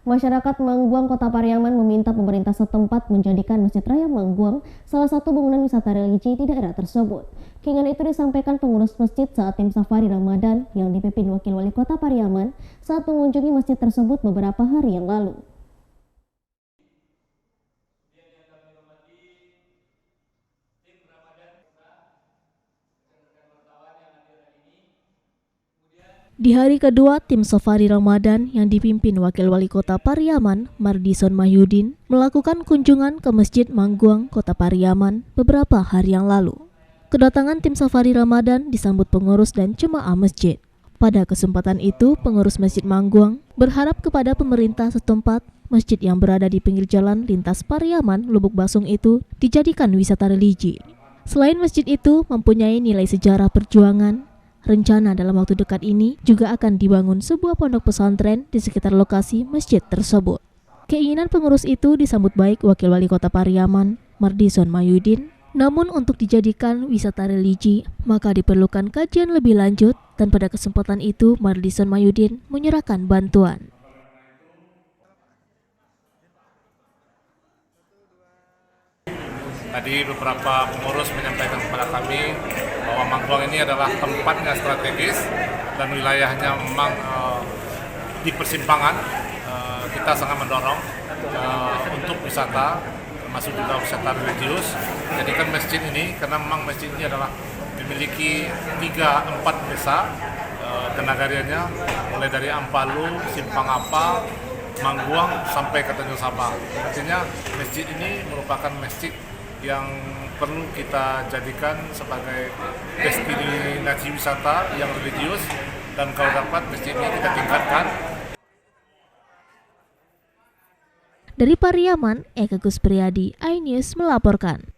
Masyarakat Mangguang, Kota Pariaman meminta pemerintah setempat menjadikan Masjid Raya Mangguang salah satu bangunan wisata religi di daerah tersebut. Keinginan itu disampaikan pengurus masjid saat tim safari Ramadan yang dipimpin Wakil Wali Kota Pariaman saat mengunjungi masjid tersebut beberapa hari yang lalu. Di hari kedua, tim safari Ramadan yang dipimpin Wakil Wali Kota Pariaman, Mardison Mahyudin, melakukan kunjungan ke Masjid Mangguang, Kota Pariaman beberapa hari yang lalu. Kedatangan tim safari Ramadan disambut pengurus dan jemaah masjid. Pada kesempatan itu, pengurus Masjid Mangguang berharap kepada pemerintah setempat masjid yang berada di pinggir jalan lintas Pariaman, Lubuk Basung itu dijadikan wisata religi. Selain masjid itu mempunyai nilai sejarah perjuangan, rencana dalam waktu dekat ini juga akan dibangun sebuah pondok pesantren di sekitar lokasi masjid tersebut. Keinginan pengurus itu disambut baik Wakil Wali Kota Pariaman, Mardison Mahyudin. Namun untuk dijadikan wisata religi, maka diperlukan kajian lebih lanjut dan pada kesempatan itu Mardison Mahyudin menyerahkan bantuan. Tadi beberapa pengurus menyampaikan kepada kami bahwa Mangguang ini adalah tempatnya strategis dan wilayahnya memang di persimpangan. Kita sangat mendorong untuk wisata, termasuk juga wisata religius. Jadikan masjid ini, karena memang masjid ini adalah memiliki 3-4 desa kenagariannya, mulai dari Ampalu, Simpang Apa, Mangguang sampai ke Tanjung Sabang. Artinya masjid ini merupakan masjid yang perlu kita jadikan sebagai destinasi wisata yang religius, dan kalau dapat masjid ini kita tingkatkan. Dari Pariaman, Eka Gus Priadi, iNews melaporkan.